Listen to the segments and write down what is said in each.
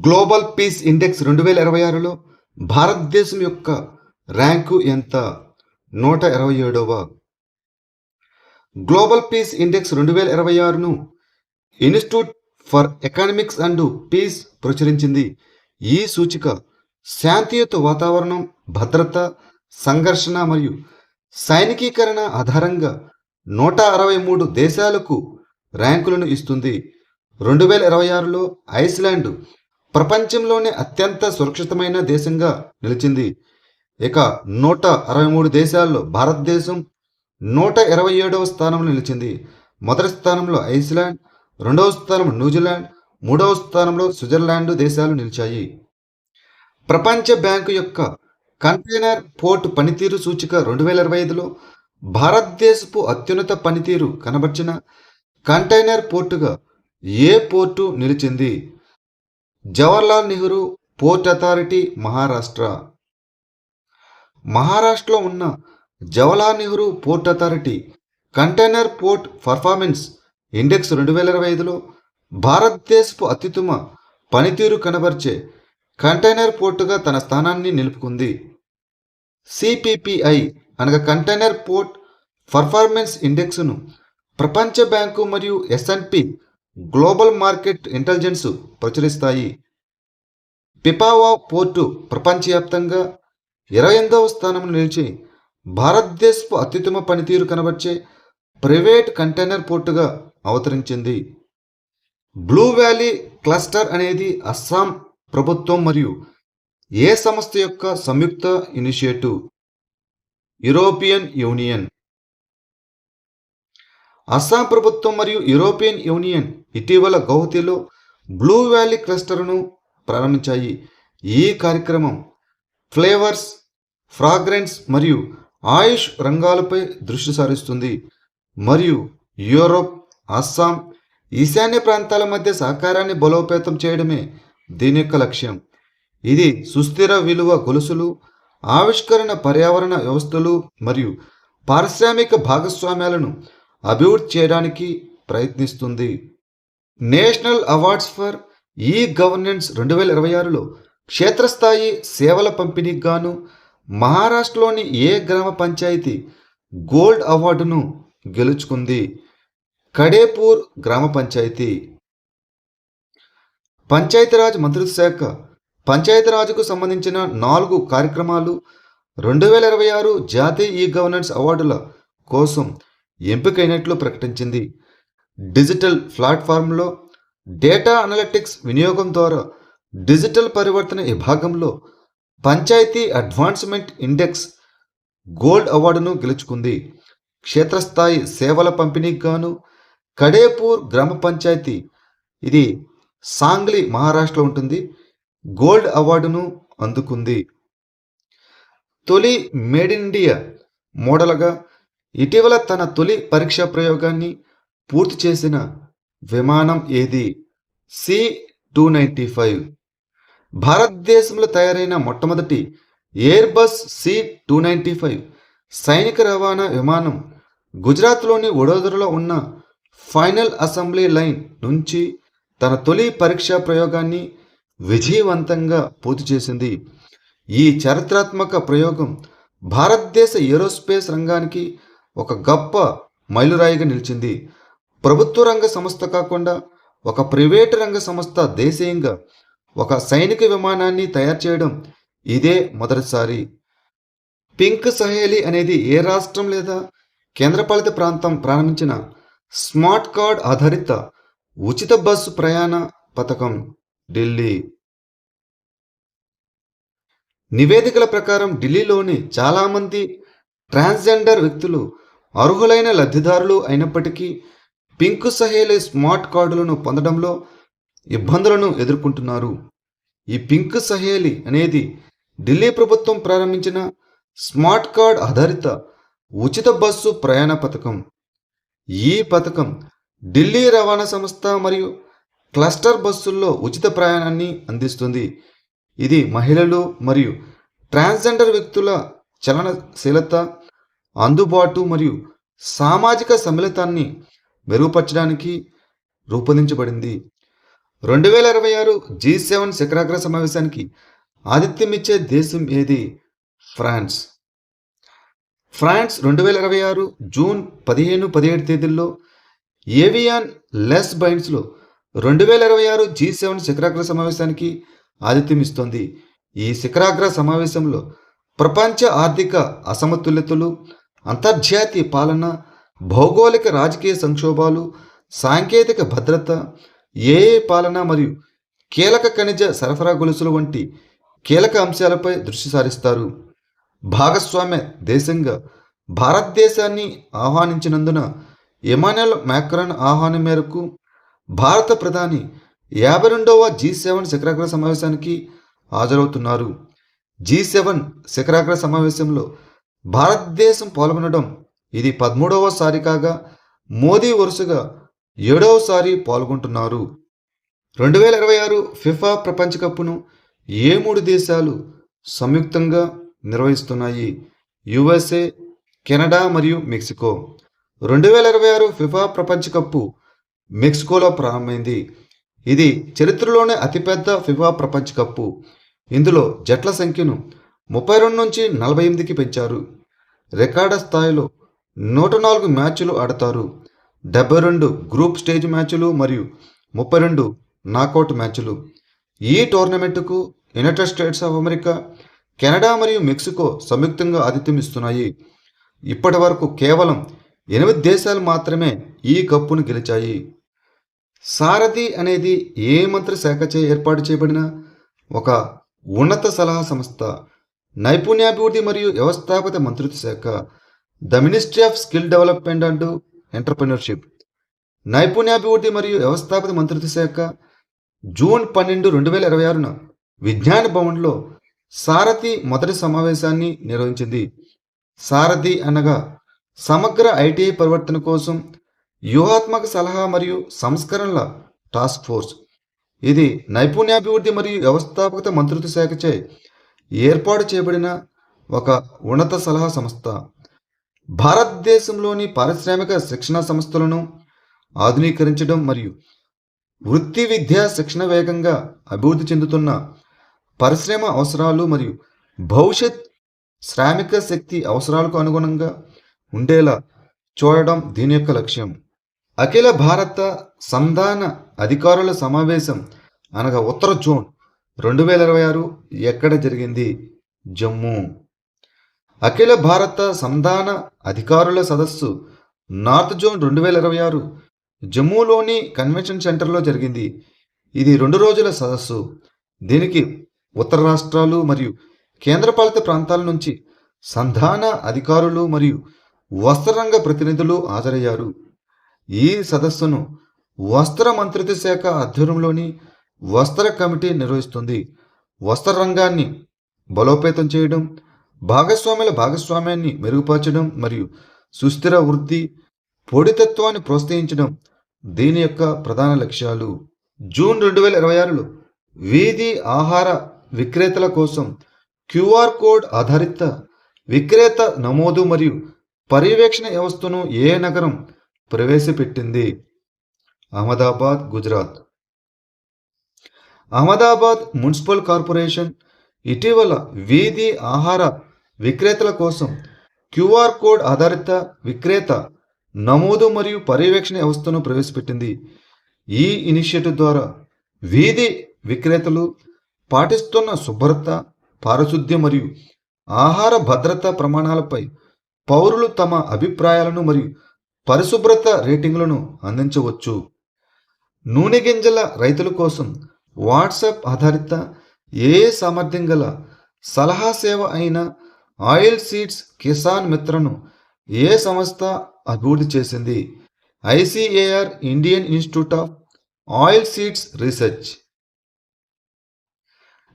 Global peace index 2026లో భారతదేశం యొక్క rank ఎంత? 127వ. గ్లోబల్ పీస్ ఇండెక్స్ 2026ను institute for economics and peace ప్రచురించింది. ఈ సూచిక శాంతియుత వాతావరణం, భద్రత, సంఘర్షణ మరియు సైనికీకరణ ఆధారంగా 163 దేశాలకు ర్యాంకులను ఇస్తుంది. 2026లో ఐస్లాండ్ ప్రపంచంలోనే అత్యంత సురక్షితమైన దేశంగా నిలిచింది. ఇక 163 దేశాల్లో భారతదేశం 127వ స్థానంలో నిలిచింది. మొదటి స్థానంలో ఐస్లాండ్, రెండవ స్థానంలో న్యూజిలాండ్, మూడవ స్థానంలో స్విట్జర్లాండ్ దేశాలు నిలిచాయి. ప్రపంచ బ్యాంకు యొక్క కంటైనర్ పోర్ట్ పనితీరు సూచిక 2025లో భారతదేశపు అత్యున్నత పనితీరు కనబర్చిన కంటైనర్ పోర్టుగా ఏ పోర్టు నిలిచింది? Jawaharlal Nehru port authority, Maharashtra. మహారాష్ట్రలో ఉన్న Jawaharlal Nehru port authority container port performance index 2025లో భారతదేశపు అత్యుత్తమ పనితీరు కనబర్చే కంటైనర్ పోర్టుగా తన స్థానాన్ని నిలుపుకుంది. సిపిపిఐ అనగా కంటైనర్ పోర్ట్ పర్ఫార్మెన్స్ ఇండెక్స్ను ప్రపంచ బ్యాంకు మరియు S&P గ్లోబల్ మార్కెట్ ఇంటెలిజెన్స్ ప్రచురిస్తాయి. పిపావా పోర్టు ప్రపంచవ్యాప్తంగా 28వ స్థానంలో నిలిచి భారతదేశపు అత్యుత్తమ పనితీరు కనబర్చే ప్రైవేట్ కంటైనర్ పోర్టుగా అవతరించింది. బ్లూ వ్యాలీ క్లస్టర్ అనేది అస్సాం ప్రభుత్వం మరియు ఏ సంస్థ యొక్క సంయుక్త ఇనిషియేటివ్? European Union. అస్సాం ప్రభుత్వం మరియు యూరోపియన్ యూనియన్ ఇటీవల గౌహతిలో బ్లూ వ్యాలీ క్లస్టర్ను ప్రారంభించాయి. ఈ కార్యక్రమం ఫ్లేవర్స్, ఫ్రాగ్రెన్స్ మరియు ఆయుష్ రంగాలపై దృష్టి సారిస్తుంది మరియు యూరోప్, అస్సాం, ఈశాన్య ప్రాంతాల మధ్య సహకారాన్ని బలోపేతం చేయడమే దీని యొక్క లక్ష్యం. ఇది సుస్థిర విలువ గొలుసులు, ఆవిష్కరణ, పర్యావరణ వ్యవస్థలు మరియు పారిశ్రామిక భాగస్వామ్యాలను అభివృద్ధి చేయడానికి ప్రయత్నిస్తుంది. National awards for e governance 2026లో క్షేత్రస్థాయి సేవల పంపిణీకి గాను మహారాష్ట్రలోని ఏ గ్రామ పంచాయతీ గోల్డ్ అవార్డును గెలుచుకుంది? కడేపూర్ గ్రామ పంచాయతీ. పంచాయతీరాజ్ మంత్రిత్వ శాఖ పంచాయతీరాజ్కు సంబంధించిన 4 కార్యక్రమాలు 2026 జాతీయ ఈ గవర్నెన్స్ అవార్డుల కోసం ఎంపికైనట్లు ప్రకటించింది. డిజిటల్ ప్లాట్ఫామ్లో డేటా అనలిటిక్స్ వినియోగం ద్వారా డిజిటల్ పరివర్తన విభాగంలో పంచాయతీ అడ్వాన్స్మెంట్ ఇండెక్స్ గోల్డ్ అవార్డును గెలుచుకుంది. క్షేత్రస్థాయి సేవల పంపిణీకి గాను కడేపూర్ గ్రామ పంచాయతీ, ఇది సాంగ్లీ, మహారాష్ట్రలో ఉంటుంది, గోల్డ్ అవార్డును అందుకుంది. తొలి మేడ్ ఇన్ ఇండియా మోడల్గా ఇటీవల తన తొలి పరీక్షా ప్రయోగాన్ని పూర్తి చేసిన విమానం ఏది? C-295. భారతదేశంలో తయారైన మొట్టమొదటి ఎయిర్బస్ C-295 సైనిక రవాణా విమానం గుజరాత్లోని వడోదరలో ఉన్న ఫైనల్ అసెంబ్లీ లైన్ నుంచి తన తొలి పరీక్షా ప్రయోగాన్ని విజయవంతంగా పూర్తి చేసింది. ఈ చారిత్రాత్మక ప్రయోగం భారతదేశ ఏరోస్పేస్ రంగానికి ఒక గొప్ప మైలురాయిగా నిలిచింది. ప్రభుత్వ రంగ సంస్థ కాకుండా ఒక ప్రైవేటు రంగ సంస్థ దేశీయంగా ఒక సైనిక విమానాన్ని తయారు చేయడం ఇదే మొదటిసారి. పింక్ సహేలీ అనేది ఏ రాష్ట్రం లేదా కేంద్రపాలిత ప్రాంతం ప్రారంభించిన స్మార్ట్ కార్డ్ ఆధారిత ఉచిత బస్సు ప్రయాణ పథకం? ఢిల్లీ. నివేదికల ప్రకారం ఢిల్లీలోని చాలామంది ట్రాన్స్జెండర్ వ్యక్తులు అర్హులైన లబ్ధిదారులు అయినప్పటికీ పింక్ సహేలీ స్మార్ట్ కార్డులను పొందడంలో ఇబ్బందులను ఎదుర్కొంటున్నారు. ఈ పింక్ సహేలీ అనేది ఢిల్లీ ప్రభుత్వం ప్రారంభించిన స్మార్ట్ కార్డ్ ఆధారిత ఉచిత బస్సు ప్రయాణ పథకం. ఈ పథకం ఢిల్లీ రవాణా సంస్థ మరియు క్లస్టర్ బస్సుల్లో ఉచిత ప్రయాణాన్ని అందిస్తుంది. ఇది మహిళలు మరియు ట్రాన్స్జెండర్ వ్యక్తుల చలనశీలత, అందుబాటు మరియు సామాజిక సమ్మిళితాన్ని మెరుగుపరచడానికి రూపొందించబడింది. 2026 G7 శిఖరాగ్ర సమావేశానికి ఆతిథ్యమిచ్చే దేశం ఏది? ఫ్రాన్స్. ఫ్రాన్స్ 2026 జూన్ 15-17 తేదీల్లో ఏవియాన్ లెస్ బైన్స్లో 2026 G7 శిఖరాగ్ర సమావేశానికి ఆతిథ్యమిస్తోంది. ఈ శిఖరాగ్ర సమావేశంలో ప్రపంచ ఆర్థిక అసమతుల్యతలు, అంతర్జాతీయ పాలన, భౌగోళిక రాజకీయ సంక్షోభాలు, సాంకేతిక భద్రత, ఏఐ పాలన మరియు కీలక ఖనిజ సరఫరా గొలుసులు వంటి కీలక అంశాలపై దృష్టి సారిస్తారు. భాగస్వామ్య దేశంగా భారతదేశాన్ని ఆహ్వానించినందున ఎమాన్యుయల్ మాక్రాన్ ఆహ్వానం మేరకు భారత ప్రధాని 52వ G7 శిఖరాగ్ర సమావేశానికి హాజరవుతున్నారు. G7 శిఖరాగ్ర సమావేశంలో భారతదేశం పాల్గొనడం ఇది 13వసారి కాగా మోదీ వరుసగా 7వసారి పాల్గొంటున్నారు. 2026 ఫిఫా ప్రపంచ కప్ను ఏ 3 దేశాలు సంయుక్తంగా నిర్వహిస్తున్నాయి? USA, కెనడా మరియు మెక్సికో. 2026 ఫిఫా ప్రపంచ కప్పు మెక్సికోలో ప్రారంభమైంది. ఇది చరిత్రలోనే అతిపెద్ద ఫిఫా ప్రపంచ కప్పు. ఇందులో జట్ల సంఖ్యను 32 నుంచి 48కి పెంచారు. రికార్డు స్థాయిలో 104 మ్యాచ్లు ఆడతారు. 72 గ్రూప్ స్టేజ్ మ్యాచ్లు మరియు 32 నాకౌట్ మ్యాచ్లు. ఈ టోర్నమెంటుకు United States of America, Canada మరియు మెక్సికో సంయుక్తంగా ఆతిథ్యం ఇస్తున్నాయి. ఇప్పటి వరకు కేవలం 8 దేశాలు మాత్రమే ఈ కప్పును గెలిచాయి. సారథి అనేది ఏ మంత్రి శాఖచే ఏర్పాటు చేయబడిన ఒక ఉన్నత సలహా సంస్థ. నైపుణ్యాభివృద్ధి మరియు వ్యవస్థాపక మంత్రిత్వ శాఖ. The ministry of skill development and entrepreneurship. నైపుణ్యాభివృద్ధి మరియు వ్యవస్థాపక మంత్రిత్వ శాఖ జూన్ 12, 2026న విజ్ఞాన భవన్లో సారథి మొదటి సమావేశాన్ని నిర్వహించింది. సారథి అనగా సమగ్ర ఐటీఐ పరివర్తన కోసం వ్యూహాత్మక సలహా మరియు సంస్కరణల టాస్క్ ఫోర్స్. ఇది నైపుణ్యాభివృద్ధి మరియు వ్యవస్థాపకత మంత్రిత్వ శాఖచే ఏర్పాటు చేయబడిన ఒక ఉన్నత సలహా సంస్థ. భారతదేశంలోని పారిశ్రామిక శిక్షణ సంస్థలను ఆధునీకరించడం మరియు వృత్తి విద్యా శిక్షణ వేగంగా అభివృద్ధి చెందుతున్న పరిశ్రమ అవసరాలు మరియు భవిష్యత్ శ్రామిక శక్తి అవసరాలకు అనుగుణంగా ఉండేలా చూడడం దీని యొక్క లక్ష్యం. అఖిల భారత సంధాన అధికారుల సమావేశం అనగా ఉత్తర జోన్ 2026 ఎక్కడ జరిగింది? జమ్మూ. అఖిల భారత సంధాన అధికారుల సదస్సు నార్త్ జోన్ 2026 జమ్మూలోని కన్వెన్షన్ సెంటర్లో జరిగింది. ఇది 2 రోజుల సదస్సు. దీనికి ఉత్తర రాష్ట్రాలు మరియు కేంద్రపాలిత ప్రాంతాల నుంచి సంధాన అధికారులు మరియు వస్త్రరంగ ప్రతినిధులు హాజరయ్యారు. ఈ సదస్సును వస్త్ర మంత్రిత్వ శాఖ ఆధ్వర్యంలోని వస్త్ర కమిటీ నిర్వహిస్తుంది. వస్త్ర రంగాన్ని బలోపేతం చేయడం, భాగస్వాముల భాగస్వామ్యాన్ని మెరుగుపరచడం మరియు సుస్థిర వృద్ధి, పోటీతత్వాన్ని ప్రోత్సహించడం దీని యొక్క ప్రధాన లక్ష్యాలు. జూన్ 2026లో వీధి ఆహార విక్రేతల కోసం క్యూఆర్ కోడ్ ఆధారిత విక్రేత నమోదు మరియు పర్యవేక్షణ వ్యవస్థను ఏ నగరం ప్రవేశపెట్టింది? అహ్మదాబాద్, గుజరాత్. అహ్మదాబాద్ మున్సిపల్ కార్పొరేషన్ ఇటీవల వీధి ఆహార విక్రేతల కోసం క్యూఆర్ కోడ్ ఆధారిత విక్రేత నమోదు మరియు పర్యవేక్షణ వ్యవస్థను ప్రవేశపెట్టింది. ఈ ఇనిషియేటివ్ ద్వారా వీధి విక్రేతలు పాటిస్తున్న శుభ్రత, పారిశుద్ధ్యం మరియు ఆహార భద్రతా ప్రమాణాలపై పౌరులు తమ అభిప్రాయాలను మరియు పరిశుభ్రత రేటింగ్లను అందించవచ్చు. నూనె గింజల రైతుల కోసం వాట్సాప్ ఆధారిత ఏ సామర్థ్యం గల సలహా సేవ అయిన ఆయిల్ సీడ్స్ కిసాన్ మిత్రను ఏ సంస్థ అభివృద్ధి చేసింది? ICAR, Indian institute of oil seeds research.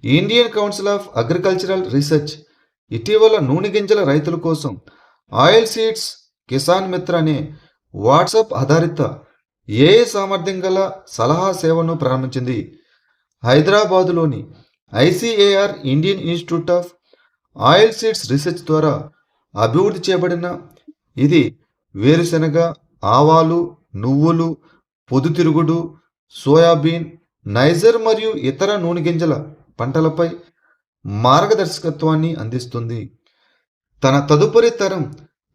Indian council of agricultural research ఇటీవల నూనె గింజల రైతుల కోసం ఆయిల్ సీడ్స్ కిసాన్ మిత్ర అనే వాట్సాప్ ఆధారిత ఏ సామర్థ్యం గల సలహా సేవను ప్రారంభించింది. హైదరాబాదులోని ICAR, Indian institute of oil seeds research ద్వారా అభివృద్ధి చేయబడిన ఇది వేరుశెనగ, ఆవాలు, నువ్వులు, పొద్దుతిరుగుడు, సోయాబీన్, నైజర్ మరియు ఇతర నూనె గింజల పంటలపై మార్గదర్శకత్వాన్ని అందిస్తుంది. తన తదుపరి తరం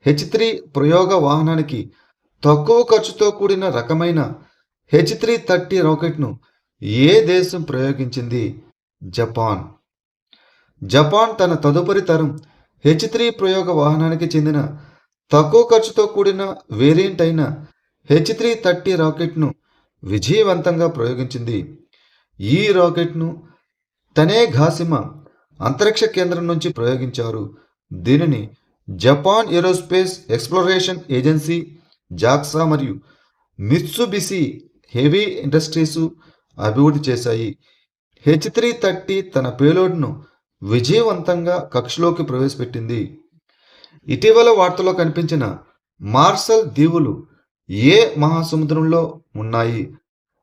H3 ప్రయోగ వాహనానికి తక్కువ ఖర్చుతో కూడిన రకమైన H330 రాకెట్ను ఏ దేశం ప్రయోగించింది? జపాన్. జపాన్ తన తదుపరి తరం H3 ప్రయోగ వాహనానికి చెందిన తక్కువ ఖర్చుతో కూడిన వేరియంట్ అయిన H330 రాకెట్ను విజయవంతంగా ప్రయోగించింది. ఈ రాకెట్ను తనేఘాసిమా అంతరిక్ష కేంద్రం నుంచి ప్రయోగించారు. దీనిని Japan aerospace exploration agency JAXA మరియు మిత్సుబిషి హెవీ ఇండస్ట్రీస్ అభివృద్ధి చేశాయి. H330 తన పేలోడ్ను విజయవంతంగా కక్షలోకి ప్రవేశపెట్టింది. ఇటీవల వార్తల్లో కనిపించిన మార్షల్ దీవులు ఏ మహాసముద్రంలో ఉన్నాయి?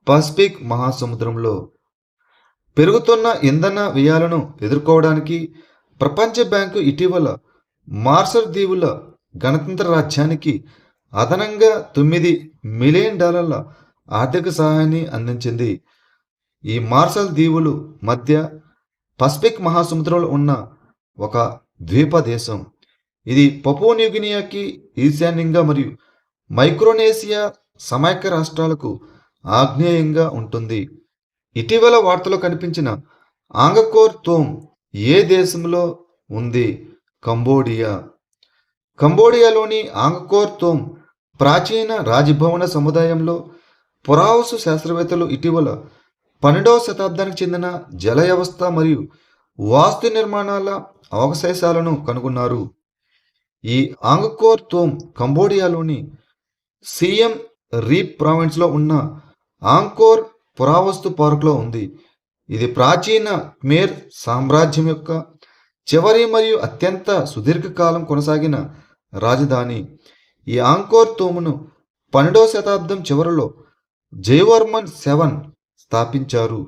పసిఫిక్ మహాసముద్రంలో. పెరుగుతున్న ఇంధన వ్యయాలను ఎదుర్కోవడానికి ప్రపంచ బ్యాంకు ఇటీవల మార్షల్ దీవుల గణతంత్ర రాజ్యానికి అదనంగా $9 మిలియన్ ఆర్థిక సహాయాన్ని అందించింది. ఈ మార్షల్ దీవులు మధ్య పసిఫిక్ మహాసముద్రంలో ఉన్న ఒక ద్వీప దేశం. ఇది పపువా న్యూగినియాకి ఈశాన్యంగా మరియు మైక్రోనేసియా సమైక్య రాష్ట్రాలకు ఆగ్నేయంగా ఉంటుంది. ఇటీవల వార్తలో కనిపించిన ఆంగకోర్ తోమ్ ఏ దేశంలో ఉంది? కంబోడియా. కంబోడియాలోని ఆంగకోర్ తోమ్ ప్రాచీన రాజభవన సముదాయంలో పురావస్తు శాస్త్రవేత్తలు ఇటీవల 12వ శతాబ్దానికి చెందిన జల వ్యవస్థ మరియు వాస్తు నిర్మాణాల అవశేషాలను కనుగొన్నారు. ఈ ఆంగకోర్ తోమ్ కంబోడియాలోని సిఎం రీప్ ప్రావిన్స్లో ఉన్న ఆంకోర్ పురావస్తు పార్కులో ఉంది. ఇది ప్రాచీన ఖమేర్ సామ్రాజ్యం యొక్క చివరి మరియు అత్యంత సుదీర్ఘకాలం కొనసాగిన రాజధాని. ఈ ఆంకోర్ తోమును 12వ శతాబ్దం చివరలో జయవర్మన్ 7 స్థాపించారు.